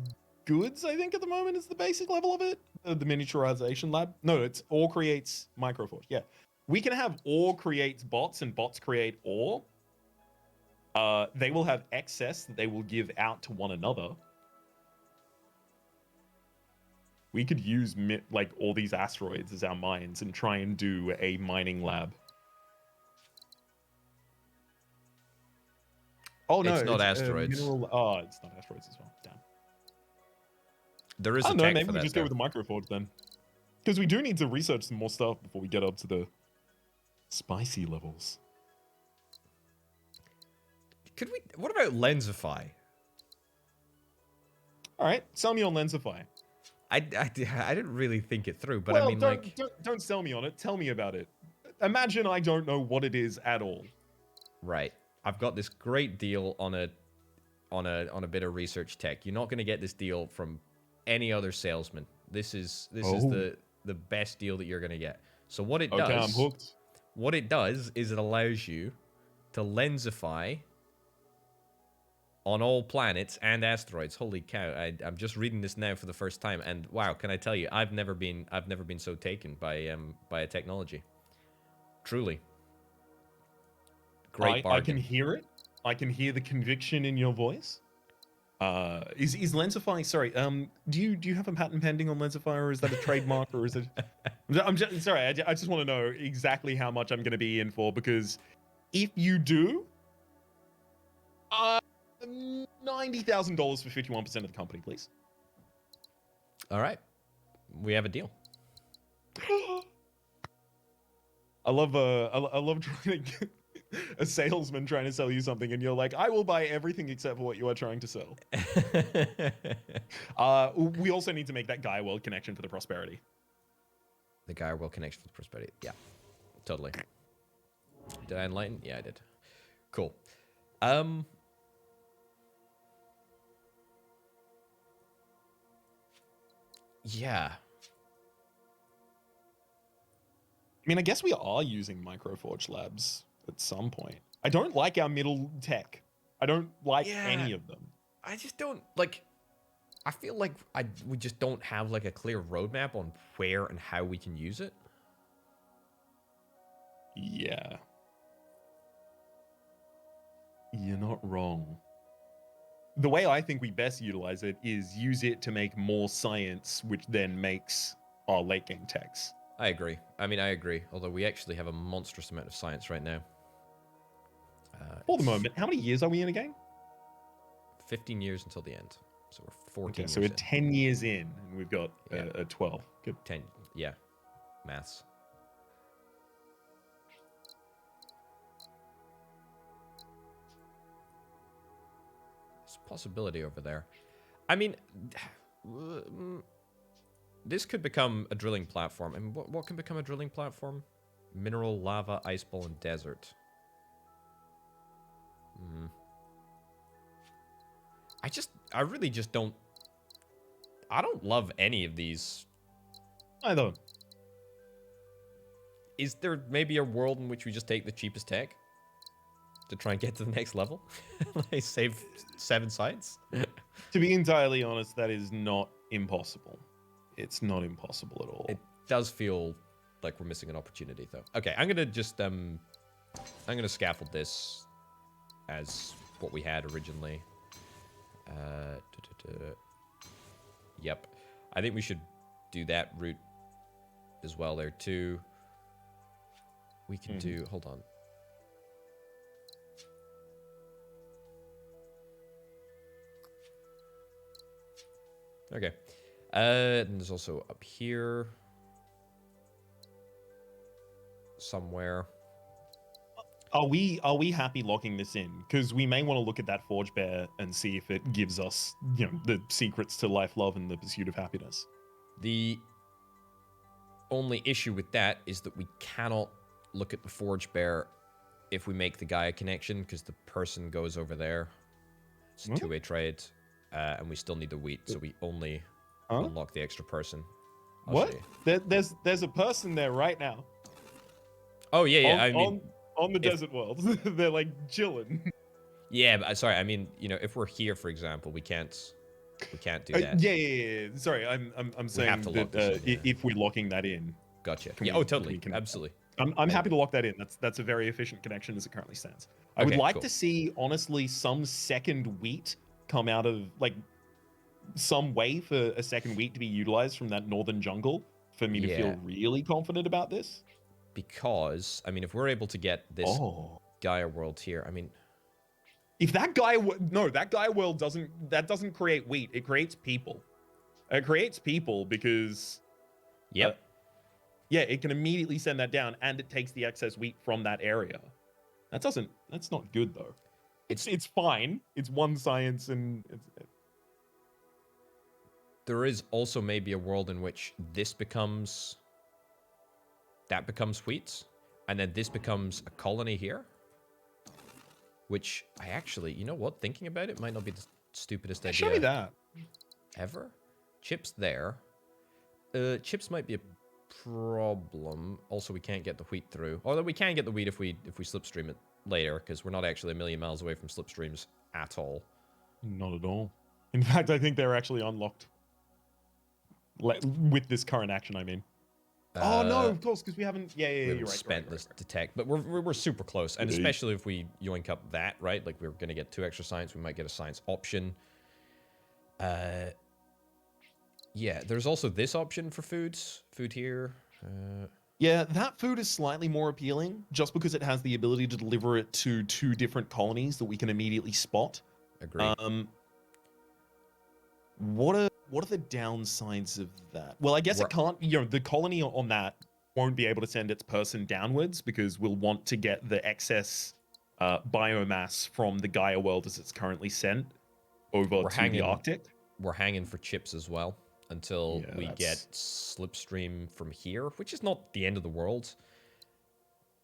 goods, I think at the moment is the basic level of it. The miniaturization lab. No, it's ore creates microforge. Yeah. We can have ore creates bots and bots create ore. They will have excess that they will give out to one another. We could use like all these asteroids as our mines and try and do a mining lab. Oh no, It's not asteroids. Oh, it's not asteroids as well. Damn. There is I a don't know. tech Maybe for we that, just though. go with the microforge then, because we do need to research some more stuff before we get up to the spicy levels. Could we... What about Lensify? All right, sell me on Lensify. I didn't really think it through, but Well, I mean, don't sell me on it. Tell me about it. Imagine I don't know what it is at all. Right. I've got this great deal on a bit of research tech. You're not going to get this deal from any other salesman. This is the best deal that you're going to get. So what it Okay, does... I'm hooked. What it does is it allows you to lensify on all planets and asteroids. Holy cow! I'm just reading this now for the first time, and wow, can I tell you, I've never been so taken by a technology. Truly, great bargain. I can hear it. I can hear the conviction in your voice. Is Lensify? Sorry. Do you have a patent pending on Lensify, or is that a trademark, or is it? I'm just sorry. I just want to know exactly how much I'm going to be in for, because if you do, $90,000 for 51% of the company, please. All right, we have a deal. I love trying to get a salesman trying to sell you something, and you're like, I will buy everything except for what you are trying to sell. We also need to make that Gaia World connection for the prosperity. The Gaia World connection for the prosperity. Yeah, totally. Did I enlighten? Yeah, I did. Cool. Yeah. I mean, I guess we are using Microforge Labs at some point. I don't like our middle tech. I don't like any of them. I just don't like. I feel like we just don't have like a clear roadmap on where and how we can use it. Yeah. You're not wrong. The way I think we best utilize it is use it to make more science, which then makes our late game techs. I agree. I mean, I agree. Although we actually have a monstrous amount of science right now. For the moment, how many years are we in a game? 15 years until the end. So we're 14 Okay, years so we're in. 10 years in, and we've got a 12. Good. 10, yeah. Maths. There's a possibility over there. I mean, this could become a drilling platform. And what can become a drilling platform? Mineral, lava, ice ball, and desert. I really just don't. I don't love any of these. I don't. Is there maybe a world in which we just take the cheapest tech to try and get to the next level? Like save 7 sites? To be entirely honest, that is not impossible. It's not impossible at all. It does feel like we're missing an opportunity, though. Okay, I'm gonna just I'm gonna scaffold this as what we had originally. Yep, I think we should do that route as well there too. We can do. Hold on. Okay. And there's also up here somewhere. Are we happy locking this in? Because we may want to look at that Forge Bear and see if it gives us, you know, the secrets to life, love, and the pursuit of happiness. The only issue with that is that we cannot look at the Forge Bear if we make the Gaia connection, because the person goes over there. It's a two-way trade, and we still need the wheat, so we only unlock the extra person. What? There's a person there right now. Oh yeah. I mean, on the desert world, they're like chilling. Yeah, but sorry. I mean, you know, if we're here, for example, we can't do that. Yeah. Sorry, I'm saying have to lock this in, yeah. If we're locking that in. Gotcha. Yeah. Oh, totally. Absolutely. I'm happy to lock that in. That's a very efficient connection as it currently stands. I would like to see, honestly, some second wheat come out of, like, some way for a second wheat to be utilized from that northern jungle for me to feel really confident about this. Because, I mean, if we're able to get this Gaia world here, I mean... If that Gaia... No, that Gaia world doesn't create wheat. It creates people. It creates people because... Yep. Yeah, it can immediately send that down, and it takes the excess wheat from that area. That's not good, though. It's fine. It's one science, and... There is also maybe a world in which this becomes... That becomes wheat, and then this becomes a colony here. Which I actually, you know what? Thinking about it might not be the stupidest idea. Show me that. Ever. Chips there. Chips might be a problem. Also, we can't get the wheat through. Although we can get the wheat if we slipstream it later, because we're not actually a million miles away from slipstreams at all. Not at all. In fact, I think they're actually unlocked. With this current action, I mean. Oh no, of course, because we haven't. Yeah, we you're haven't right. Spent this to tech, but we're super close, and especially if we yoink up that, right? Like we're gonna get 2 extra science. We might get a science option. Yeah, there's also this option for foods. Food here. Yeah, that food is slightly more appealing, just because it has the ability to deliver it to 2 different colonies that we can immediately spot. Agree. What are the downsides of that? Well, I guess it can't, you know, the colony on that won't be able to send its person downwards because we'll want to get the excess biomass from the Gaia world as it's currently sent over to the Arctic. We're hanging for chips as well until we get slipstream from here, which is not the end of the world.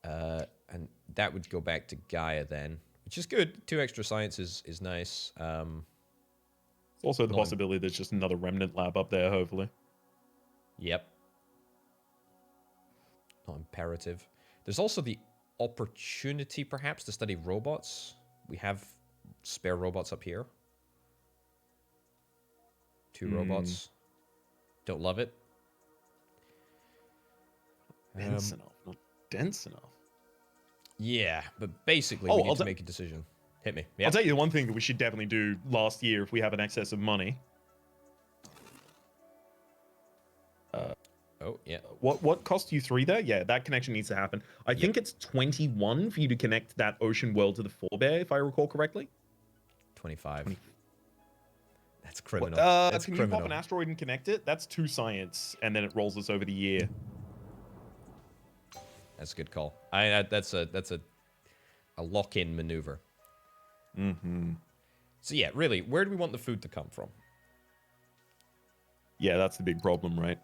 And that would go back to Gaia then, which is good. 2 extra science is nice. Also the possibility there's just another remnant lab up there, hopefully. Yep. Not imperative. There's also the opportunity, perhaps, to study robots. We have spare robots up here. 2 robots. Don't love it. Dense enough. Not dense enough. Yeah, but basically we need to make a decision. Hit me. Yep. I'll tell you the one thing that we should definitely do last year if we have an excess of money. Oh, yeah. What cost you 3 there? Yeah, that connection needs to happen. I think it's 21 for you to connect that ocean world to the Forebear, if I recall correctly. 25. That's criminal. That's can criminal. You pop an asteroid and connect it? That's 2 science, and then it rolls us over the year. That's a good call. That's a lock-in maneuver. Mm-hmm. So yeah, really, where do we want the food to come from? Yeah, that's the big problem, right?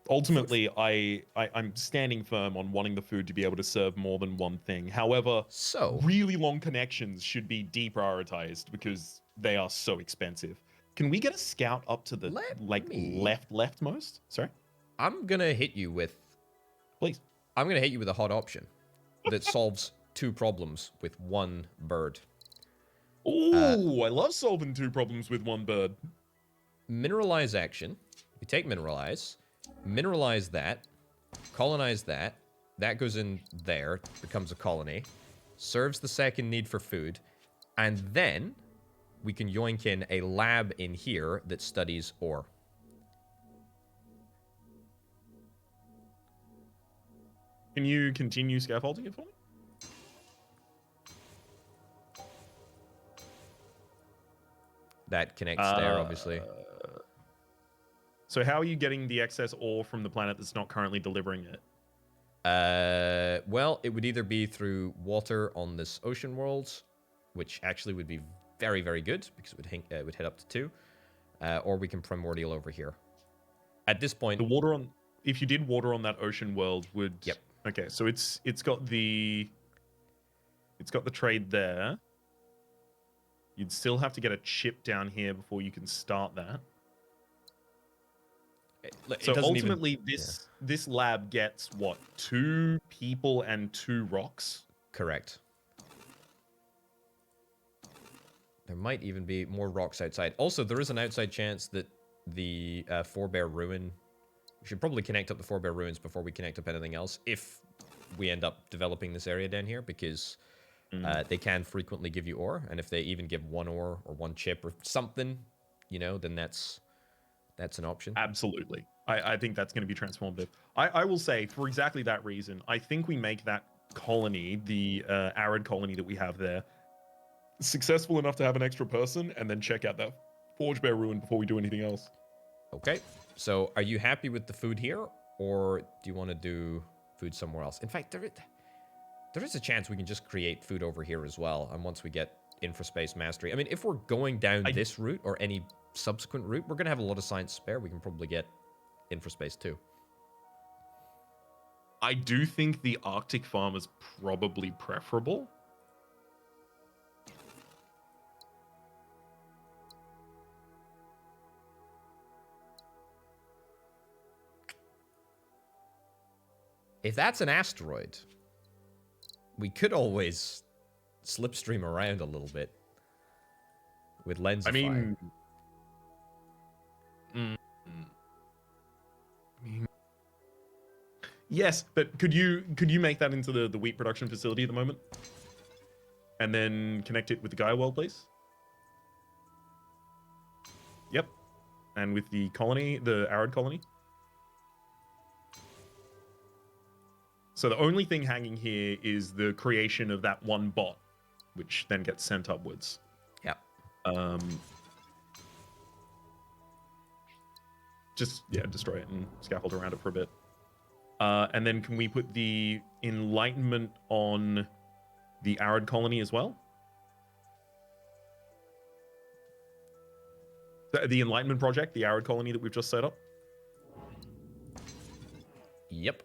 Ultimately, I'm standing firm on wanting the food to be able to serve more than one thing. However, So, really long connections should be deprioritized because they are so expensive. Can we get a scout up to the let like me. leftmost? Sorry, I'm gonna hit you with. please. I'm gonna hit you with a hot option that solves two problems with one bird. Oh, I love solving two problems with one bird. Mineralize action. We take mineralize that, colonize that. That goes in there, becomes a colony, serves the second need for food, and then we can yoink in a lab in here that studies ore. Can you continue scaffolding it for me? That connects there, obviously. So how are you getting the excess ore from the planet that's not currently delivering it? Well, it would either be through water on this ocean world, which actually would be very, very good because it would hit up to 2, or we can primordial over here. At this point, The water on, if you did water on that ocean world, would Yep. Okay, so it's got the trade there. You'd still have to get a chip down here before you can start that. it So doesn't even. ultimately, this lab gets what, 2 people and 2 rocks. Correct. There might even be more rocks outside. Also, there is an outside chance that the Forebear Ruin... We should probably connect up the Forebear Ruins before we connect up anything else, if we end up developing this area down here, because they can frequently give you ore, and if they even give 1 ore or 1 chip or something, then that's an option. Absolutely. I think that's going to be transformative. I will say, for exactly that reason, I think we make that colony, the arid colony that we have there, successful enough to have an extra person, and then check out that Forge Bear Ruin before we do anything else. Okay, so are you happy with the food here, or do you want to do food somewhere else? In fact, there is a chance we can just create food over here as well, and once we get infraspace mastery. I mean, if we're going down this route or any subsequent route, we're going to have a lot of science spare. We can probably get infraspace too. I do think the Arctic farm is probably preferable. If that's an asteroid, we could always slipstream around a little bit with Lensify. I mean, yes, but could you make that into the wheat production facility at the moment, and then connect it with the Gaia world, please? Yep, and with the colony, the arid colony. So the only thing hanging here is the creation of that 1 bot, which then gets sent upwards. Yep. Just destroy it and scaffold around it for a bit. And then can we put the enlightenment on the arid colony as well? The enlightenment project, the arid colony that we've just set up? Yep.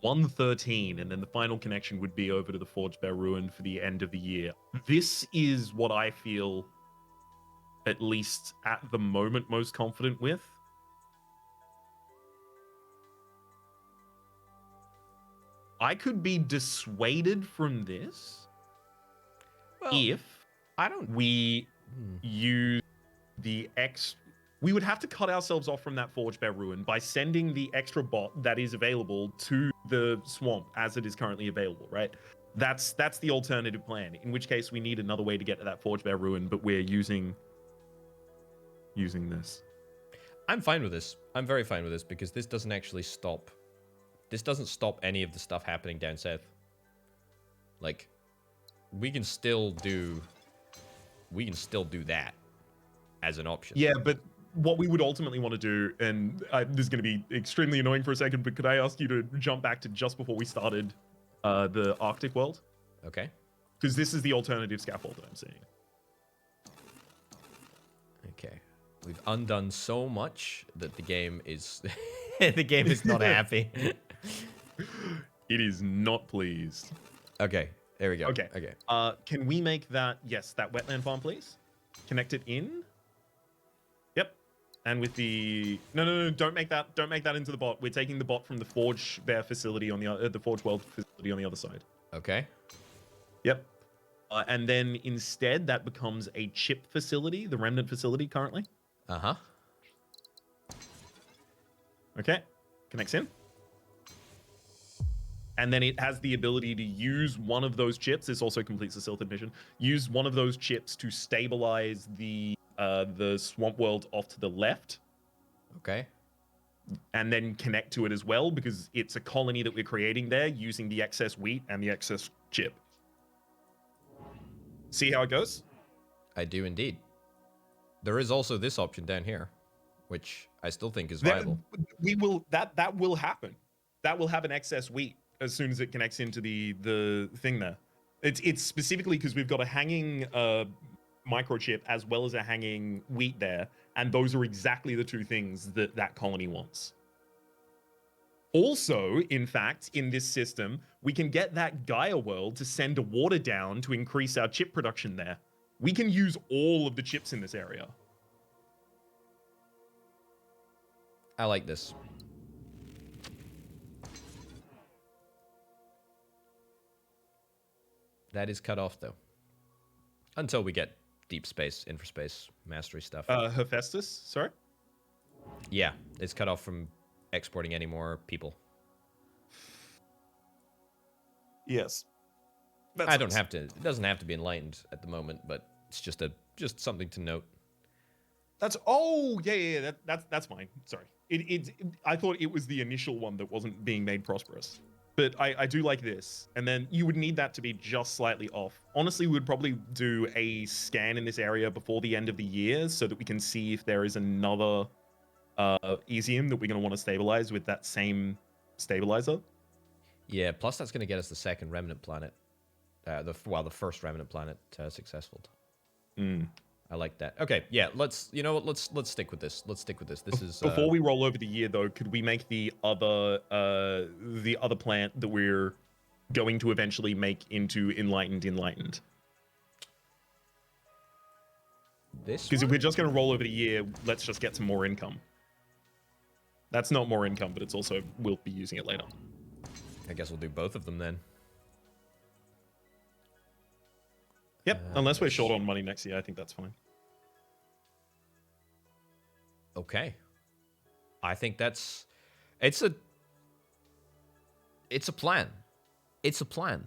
113, and then the final connection would be over to the Forge Bear Ruin for the end of the year. This is what I feel, at least at the moment, most confident with. I could be dissuaded from this if I don't. We use the we would have to cut ourselves off from that Forge Bear Ruin by sending the extra bot that is available to the swamp as it is currently available, right? That's the alternative plan, in which case we need another way to get to that Forge Bear Ruin, but we're using this. I'm fine with this. I'm very fine with this because this doesn't actually stop. This doesn't stop any of the stuff happening down south. Like, we can still do that as an option. Yeah, but what we would ultimately want to do, and this is going to be extremely annoying for a second, but could I ask you to jump back to just before we started the Arctic world? Okay. Because this is the alternative scaffold that I'm seeing. Okay. We've undone so much that the game is the game is not happy. It is not pleased. Okay, there we go. Okay. Okay. Can we make that, yes, that wetland farm, please? Connect it in. Yep. And with the, no, don't make that into the bot. We're taking the bot from the Forge Bear facility on the Forge World facility on the other side. Okay. Yep. And then instead, that becomes a chip facility, the Remnant facility currently. Uh-huh. Okay. Connects in. And then it has the ability to use one of those chips. This also completes the stealth mission. Use one of those chips to stabilize the swamp world off to the left. Okay. And then connect to it as well, because it's a colony that we're creating there using the excess wheat and the excess chip. See how it goes? I do indeed. There is also this option down here, which I still think is viable. That will happen. That will have an excess wheat as soon as it connects into the thing there. It's specifically because we've got a hanging microchip as well as a hanging wheat there, and those are exactly the two things that colony wants. Also, in fact, in this system, we can get that Gaia world to send a water down to increase our chip production there. We can use all of the chips in this area. I like this. That is cut off, though. Until we get deep space, infraspace, mastery stuff. Hephaestus, sorry? Yeah, it's cut off from exporting any more people. Yes. I don't have to. It doesn't have to be enlightened at the moment, but it's just something to note. That's that's fine. Sorry. I thought it was the initial one that wasn't being made prosperous. But I do like this. And then you would need that to be just slightly off. Honestly, we would probably do a scan in this area before the end of the year so that we can see if there is another Easium that we're going to want to stabilize with that same stabilizer. Yeah, plus that's going to get us the second remnant planet. The first remnant planet successful. I like that. Okay, yeah, let's stick with this. Let's stick with this. This is before we roll over the year though, could we make the other plant that we're going to eventually make into enlightened? This because if we're just going to roll over the year, let's just get some more income. That's not more income, but it's also we'll be using it later. I guess we'll do both of them then. Yep, unless we're short on money next year, I think that's fine. Okay. I think it's a plan. It's a plan.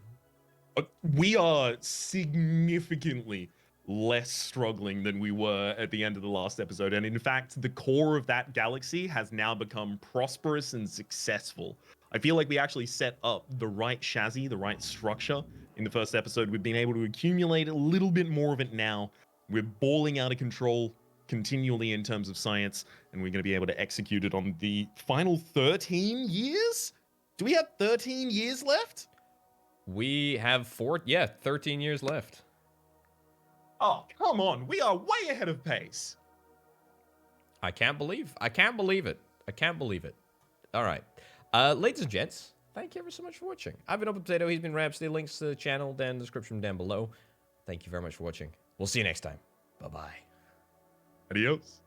We are significantly less struggling than we were at the end of the last episode. And in fact, the core of that galaxy has now become prosperous and successful. I feel like we actually set up the right chassis, the right structure in the first episode. We've been able to accumulate a little bit more of it now. We're balling out of control continually in terms of science, and we're going to be able to execute it on the final 13 years? Do we have 13 years left? We have 13 years left. Oh, come on. We are way ahead of pace. I can't believe it. I can't believe it. All right. Ladies and gents, thank you ever so much for watching. I've been Open Potato. He's been Rhapsody. Links to the channel down in the description down below. Thank you very much for watching. We'll see you next time. Bye-bye. Adios.